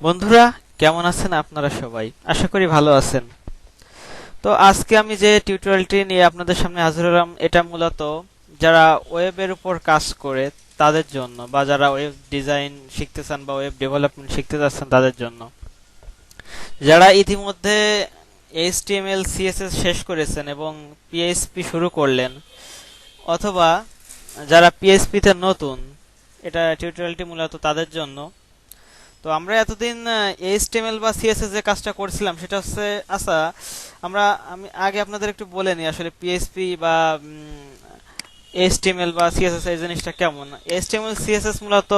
বন্ধুরা, কেমন আছেন আপনারা সবাই? আশা করি ভালো আছেন। তো আজকে আমি যে টিউটোরিয়ালটি নিয়ে আপনাদের সামনে হাজির হলাম, এটা মূলত যারা ওয়েবের উপর কাজ করে তাদের জন্য, বা যারা ওয়েব ডিজাইন শিখতে চান বা ওয়েব ডেভেলপমেন্ট শিখতে যাচ্ছেন তাদের জন্য। যারা ইতিমধ্যে এইচটিএমএল সিএসএস শেষ করেছেন এবং পিএইচপি শুরু করলেন, অথবা যারা পিএইচপি তে নতুন, এটা টিউটোরিয়ালটি মূলত তাদের জন্য। তো আমরা এতদিন এইচটিএমএল বা সিএসএস যে কাজটা করছিলাম সেটা হচ্ছে, আচ্ছা, আমি আগে আপনাদের একটু বলে নিই আসলে পিএইচপি বা এইচটিএমএল বা সিএসএস এই জিনিসটা কেমন। এইচটিএমএল সিএসএস মূলত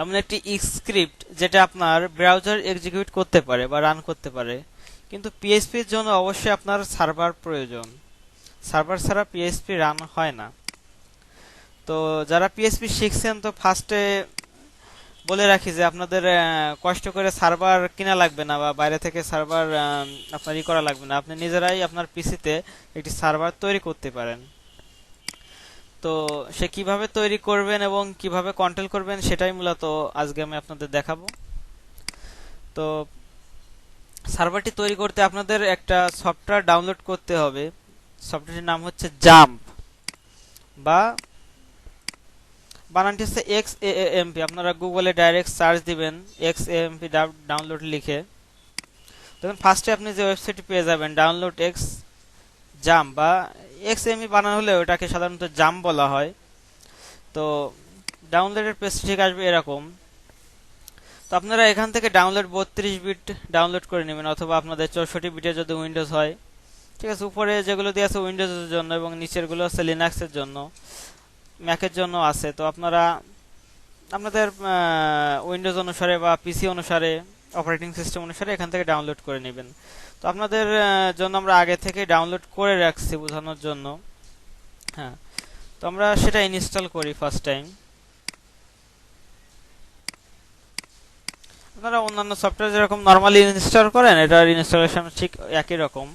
এমন একটি স্ক্রিপ্ট যেটা আপনার ব্রাউজার এক্সিকিউট করতে পারে বা রান করতে পারে, কিন্তু পিএইচপির জন্য অবশ্যই আপনার সার্ভার প্রয়োজন। সার্ভার ছাড়া পিএইচপি রান হয় না। তো যারা পিএইচপি শিখছেন, তো ফার্স্টে বলে রাখি যে আপনাদের কষ্ট করে সার্ভার কিনা লাগবে না, বা বাইরে থেকে সার্ভার আপনার করা লাগবে না। আপনি নিজেরাই আপনার পিসিতে একটি সার্ভার তৈরি করতে পারেন। তো সে কিভাবে তৈরি করবেন এবং কিভাবে কন্ট্রোল করবেন সেটাই মূলত আজকে আমি আপনাদের দেখাবো। তো সার্ভারটি তৈরি করতে আপনাদের একটা সফটওয়্যার ডাউনলোড করতে হবে। সফটওয়্যারটির নাম হচ্ছে জাম্প, বা বানানটি হচ্ছে XAMP। আপনারা গুগলে ডাইরেক্ট সার্চ দিবেন XAMP ডাউনলোড লিখে, তখন ফার্স্টে আপনি যে ওয়েবসাইটটি পেয়ে যাবেন ডাউনলোড এক্স জাম, বা XAMP বানানো হলে ওটাকে সাধারণত জাম বলা হয়। তো ডাউনলোডের পেজ ঠিক আসবে এরকম। তো আপনারা এখান থেকে ডাউনলোড 32 বিট ডাউনলোড করে নেবেন, অথবা আপনাদের 64 বিটে যদি উইন্ডোজ হয়। ঠিক আছে, উপরে যেগুলো দিয়ে আছে উইন্ডোজের জন্য এবং নিচের গুলো আছে লিনাক্সের জন্য, ম্যাকের জন্য আছে। তো আপনারা আপনাদের উইন্ডোজ অনুসারে বা পিসি অনুসারে, অপারেটিং সিস্টেম অনুসারে এখান থেকে ডাউনলোড করে নেবেন। তো আপনাদের জন্য আমরা আগে থেকে ডাউনলোড করে রাখছি বোঝানোর জন্য। হ্যাঁ, তো আমরা সেটা ইনস্টল করি ফার্স্ট টাইম। আপনারা অন্যান্য সফটওয়্যার যেরকম নরমালি ইনস্টল করেন, এটার ইনস্টলেশন ঠিক একই রকম।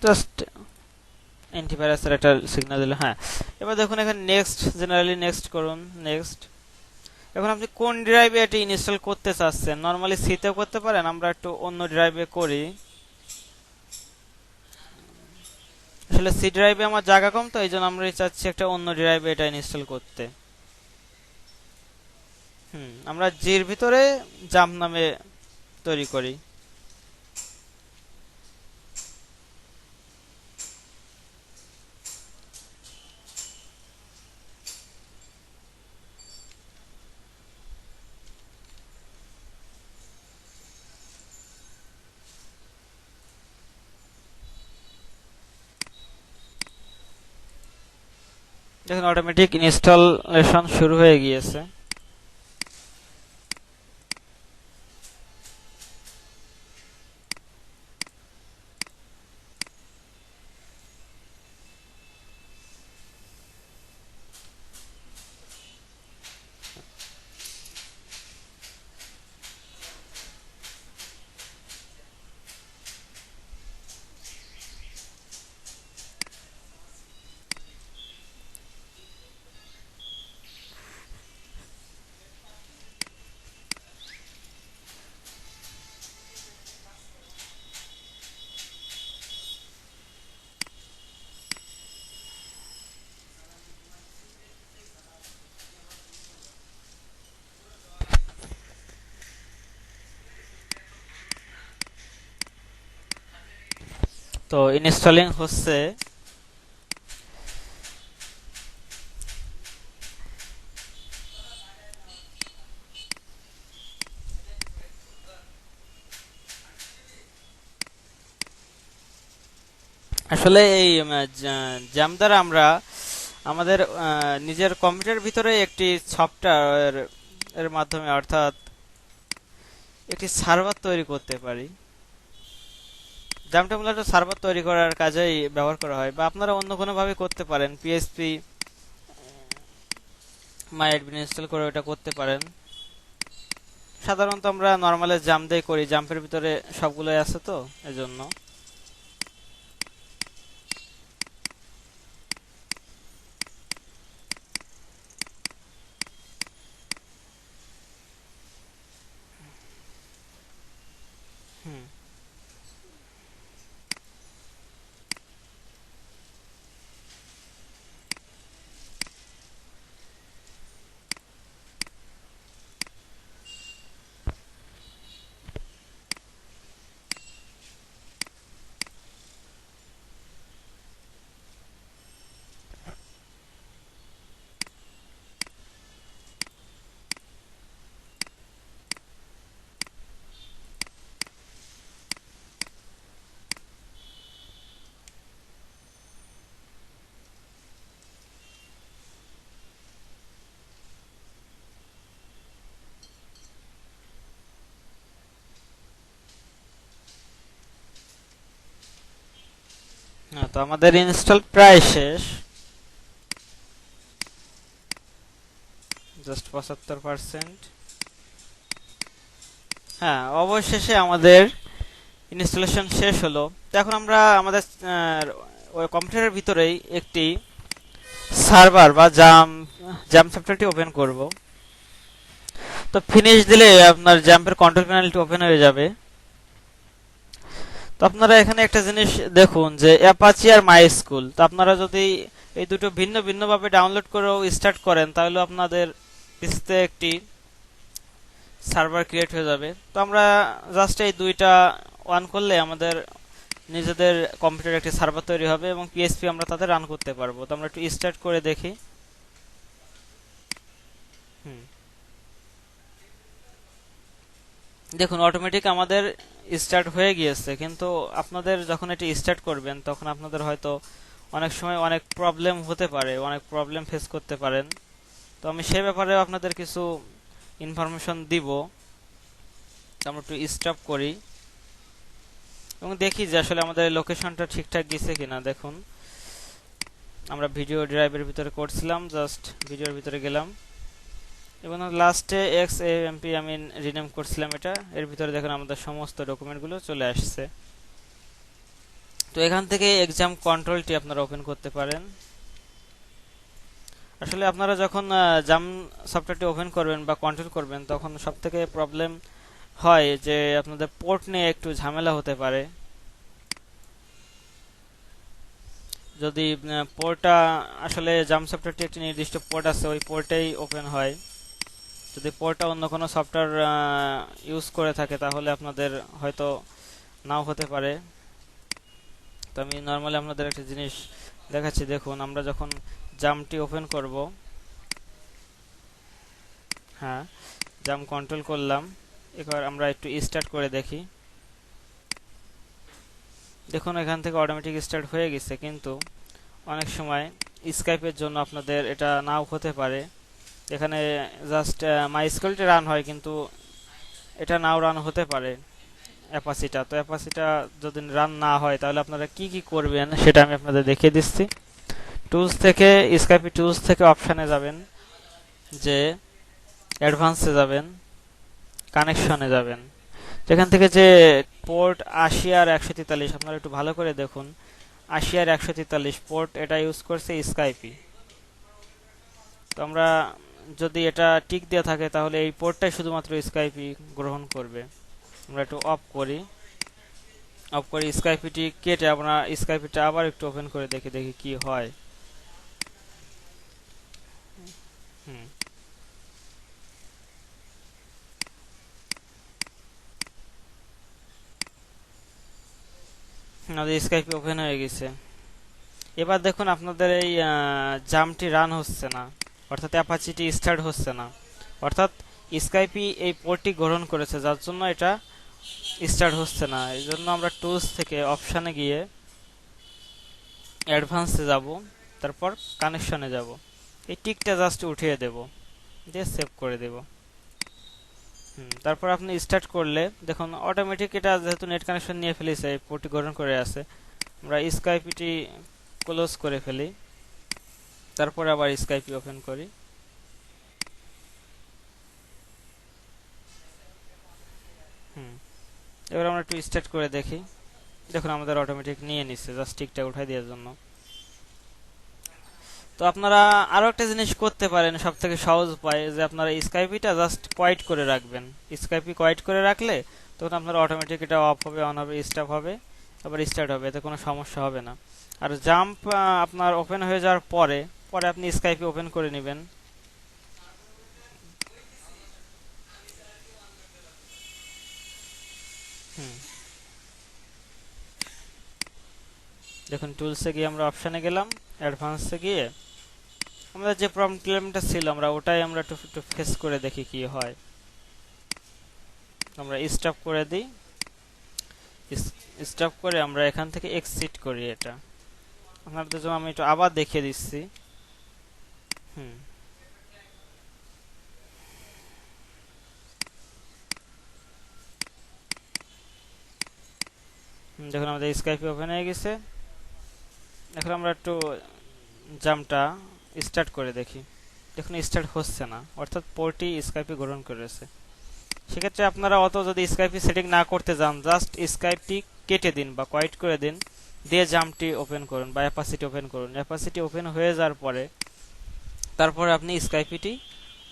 জাস্ট অ্যান্টিভাইরাসের একটা সিগন্যাল দিল। হ্যাঁ, এবার দেখুন এখানে নেক্সট, জেনারেলি নেক্সট করুন, নেক্সট। এখন আপনি কোন ড্রাইভে এটি ইনস্টল করতে চাচ্ছেন? নরমালি সিতেও করতে পারেন, আমরা একটু অন্য ড্রাইভে করি। আসলে সি ড্রাইভে আমার জায়গা কম, তো এই জন্য আমরা চাচ্ছি একটা অন্য ড্রাইভে এটা ইনস্টল করতে। আমরা জির ভিতরে জাম্প নামে তৈরি করি। দেখুন অটোমেটিক ইনস্টলেশন শুরু হয়ে গিয়েছে। তো ইনস্টলিং হচ্ছে। আসলে এই জ্যাম দ্বারা আমরা আমাদের নিজের কম্পিউটার ভিতরে একটি সফটওয়্যার এর মাধ্যমে, অর্থাৎ একটি সার্ভার তৈরি করতে পারি। জ্যামটা মূলত সার্ভার তৈরি করার কাজেই ব্যবহার করা হয়, বা আপনারা অন্য কোনো ভাবে করতে পারেন। পিএইচপি মাই অ্যাডমিন ইনস্টল করে ওটা করতে পারেন, সাধারণত আমরা নরমালে জাম্প দিয়ে করি, জাম্পের ভিতরে সবগুলোই আছে তো এজন্য। হুম। হ্যাঁ, তো আমাদের ইনস্টল প্রায় শেষ, জাস্ট 75%। হ্যাঁ, অবশেষে আমাদের ইনস্টলেশন শেষ হলো। তো এখন আমরা আমাদের ওই কম্পিউটারের ভিতরেই একটি সার্ভার বা জাম সফটওয়্যারটি ওপেন করব। তো ফিনিশ দিলে আপনার জাম্পের কন্ট্রোল প্যানেলটি ওপেন হয়ে যাবে। তো আপনারা এখানে একটা জিনিস দেখুন যে অ্যাপাচি আর মাই স্কুল, তো আপনারা যদি এই দুটো ভিন্ন ভিন্নভাবে ডাউনলোড করেও স্টার্ট করেন তাহলে আপনাদের পিসিতে একটি সার্ভার ক্রিয়েট হয়ে যাবে। তো আমরা জাস্ট এই দুইটা অন করলে আমাদের নিজেদের কম্পিউটারে একটি সার্ভার তৈরি হবে এবং পিএসপি আমরা তাতে রান করতে পারবো। তো আমরা একটু স্টার্ট করে দেখি। দেখুন অটোমেটিক আমাদের স্টার্ট হয়ে গিয়েছে, কিন্তু আপনাদের যখন এটি স্টার্ট করবেন তখন আপনাদের হয়তো অনেক সময় অনেক প্রবলেম হতে পারে, অনেক প্রবলেম ফেস করতে পারেন। তো আমি সেই ব্যাপারেও আপনাদের কিছু ইনফরমেশন দিব। আমরা একটু স্টপ করি এবং দেখি যে আসলে আমাদের লোকেশনটা ঠিকঠাক গেছে কিনা। দেখুন আমরা ভিডিও ড্রাইভের ভিতরে করছিলাম, জাস্ট ভিডিওর ভিতরে গেলাম এবং লাস্টে এক্সএমপি আমি রিনেম করছিলাম এটা। এর ভিতরে দেখুন আমাদের সমস্ত ডকুমেন্টগুলো চলে আসছে। তো এখান থেকে এক্সাম কন্ট্রোলটি আপনারা ওপেন করতে পারেন। আসলে আপনারা যখন জাম সফটওয়্যারটি ওপেন করবেন বা কন্ট্রোল করবেন তখন সবথেকে প্রবলেম হয় যে আপনাদের পোর্ট নিয়ে একটু ঝামেলা হতে পারে। যদি পোর্টটা আসলে জাম সফটওয়্যারটি একটি নির্দিষ্ট পোর্ট আছে, ওই পোর্টেই ওপেন হয়। যদি পোর্টটা অন্য কোনো সফটওয়্যার ইউজ করে থাকে তাহলে আপনাদের হয়তো নাও হতে পারে। তো আমি নর্মালি আপনাদের একটা জিনিস দেখাচ্ছি। দেখুন আমরা যখন জামটি ওপেন করব, হ্যাঁ জাম কন্ট্রোল করলাম, এবার আমরা একটু স্টার্ট করে দেখি। দেখুন এখান থেকে অটোমেটিক স্টার্ট হয়ে গেছে, কিন্তু অনেক সময় স্কাইপের জন্য আপনাদের এটা নাও হতে পারে। এখানে জাস্ট মাই স্কুলটি রান হয়, কিন্তু এটা নাও রান হতে পারে অ্যাপাচিটা। তো অ্যাপাচিটা যদি রান না হয় তাহলে আপনারা কি কি করবেন সেটা আমি আপনাদের দেখিয়ে দিচ্ছি। টুলস থেকে স্কাইপি টুলস থেকে অপশানে যাবেন, যে অ্যাডভান্সে যাবেন, কানেকশনে যাবেন। যেখান থেকে যে পোর্ট 80 আর 143 আপনারা একটু ভালো করে দেখুন, 80 আর 143 পোর্ট এটা ইউজ করছে স্কাইপি। তো আমরা যদি এটা টিক দেওয়া থাকে তাহলে এই পোর্টটাই শুধুমাত্র স্কাইপি গ্রহণ করবে। আমরা একটু অফ করি, স্কাইপিটি কেটে আমরা স্কাইপিটা আবার একটু ওপেন করে দেখি কি হয়। হুম, আমাদের স্কাইপি ওপেন হয়ে গেছে। এবার দেখুন আপনাদের এই জামটি রান হচ্ছে না, অর্থাৎ অ্যাপাচিটি স্টার্ট হচ্ছে না, অর্থাৎ স্কাইপি এই পোর্টটি গ্রহণ করেছে যার জন্য এটা স্টার্ট হচ্ছে না। এই জন্য আমরা টুলস থেকে অপশানে গিয়ে অ্যাডভান্সে যাব, তারপর কানেকশনে যাব, এই টিকটা জাস্ট উঠিয়ে দেব, দিয়ে সেভ করে দেব। তারপর আপনি স্টার্ট করলে দেখুন অটোমেটিক এটা যেহেতু নেট কানেকশন নিয়ে ফেলেছে, এই পোর্টটি গ্রহণ করে আছে। আমরা স্কাইপিটি ক্লোজ করে ফেলি, তারপর আবার স্কাইপি ওপেন করি। হুম, এবার আমরা একটু স্টার্ট করে দেখি। দেখুন আমাদের অটোমেটিক নিয়ে নিচ্ছে জাস্ট টিকটা উঠাই দেওয়ার জন্য। তো আপনারা আরো একটা জিনিস করতে পারেন, সব থেকে সহজ উপায়, যে আপনারা স্কাইপিটা জাস্ট কোয়াইট করে রাখবেন। স্কাইপি কোয়াইট করে রাখলে তখন আপনার অটোমেটিক এটা অফ হবে, অন হবে, স্টপ হবে, আবার স্টার্ট হবে, এতে কোনো সমস্যা হবে না। আর জাম্প আপনার ওপেন হয়ে যাওয়ার পরে পরে আপনি স্কাইপি ওপেন করে নেবেন। হুম, দেখুন টুলসে গিয়ে আমরা অপশানে গেলাম, অ্যাডভান্সে গিয়ে আমাদের যে প্রবলেমটা ছিল আমরা ওটাই আমরা একটু ফেস করে দেখি কি হয়। আমরা স্টপ করে দিই, স্টপ করে আমরা এখান থেকে এক্সিট করি। এটা আপনাদের জন্য আমি একটু আবার দেখিয়ে দিচ্ছি। হুম, দেখুন আমাদের স্কাইপে ওপেন হয়ে গেছে। এখন আমরা একটু জামটা স্টার্ট করে দেখি। দেখুন স্টার্ট হচ্ছে না, অর্থাৎ পোর্টটি স্কাইপে গ্রহণ করেছে। সেক্ষেত্রে আপনারা অত যদি স্কাইপি সেটিং না করতে যান, জাস্ট স্কাইপটি কেটে দিন বা কোয়াইট করে দিন, দিয়ে জামটি ওপেন করুন বা অ্যাপাসিটি ওপেন করুন। অ্যাপাসিটি ওপেন হয়ে যাওয়ার পরে তারপরে আপনি স্কাইপিটি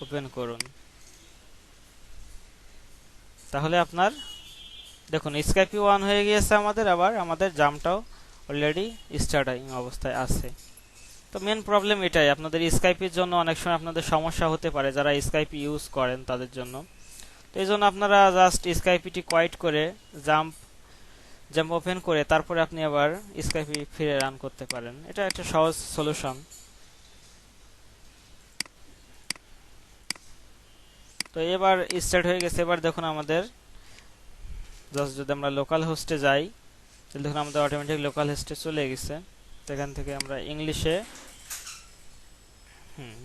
ওপেন করুন। তাহলে আপনার দেখুন স্কাইপি অন হয়ে গিয়েছে আমাদের, আবার আমাদের জামটাও অলরেডি স্টার্টিং অবস্থায় আছে। তো মেন প্রবলেম এটাই, আপনাদের স্কাইপির জন্য অনেক সময় আপনাদের সমস্যা হতে পারে যারা স্কাইপি ইউজ করেন তাদের জন্য। তো এই জন্য আপনারা জাস্ট স্কাইপিটি কোয়াইট করে জাম্প জাম্প ওপেন করে তারপরে আপনি আবার স্কাইপি ফিরে রান করতে পারেন। এটা একটা সহজ সলিউশন। তো এবার স্টার্ট হয়ে গেছে। এবার দেখুন আমাদের জাস্ট যদি আমরা লোকাল হোস্টে যাই তাহলে দেখুন আমাদের অটোমেটিক লোকাল হোস্টে চলে গেছে। তো এখান থেকে আমরা ইংলিশে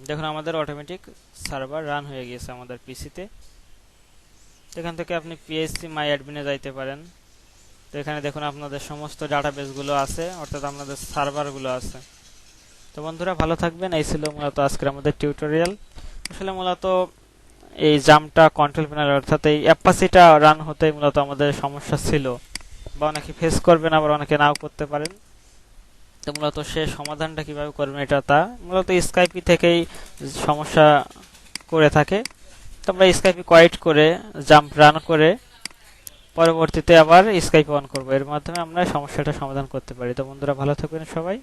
দেখুন আমাদের অটোমেটিক সার্ভার রান হয়ে গিয়েছে আমাদের পিসিতে। এখান থেকে আপনি পিএইচপি মাই অ্যাডমিনে যাইতে পারেন। তো এখানে দেখুন আপনাদের সমস্ত ডাটাবেসগুলো আছে, অর্থাৎ আপনাদের সার্ভারগুলো আছে। তো বন্ধুরা ভালো থাকবেন। এই ছিল মূলত আজকের আমাদের টিউটোরিয়াল। আসলে মূলত এই জামটা কন্ট্রোল প্যানেল অর্থাৎ এই অ্যাপাসিটা রান হতে মূলত আমাদের সমস্যা ছিল, বা অনেকে ফেস করবেন, আবার অনেকে নাও করতে পারেন। তো মূলত সে সমাধানটা কিভাবে করবেন এটা তা মূলত স্কাইপি থেকেই সমস্যা করে থাকে। তো আমরা স্কাইপি কোয়াইট করে জাম্প রান করে পরবর্তীতে আবার স্কাইপ অন করব, এর মাধ্যমে আমরা সমস্যাটা সমাধান করতে পারি। তো বন্ধুরা ভালো থাকবেন সবাই।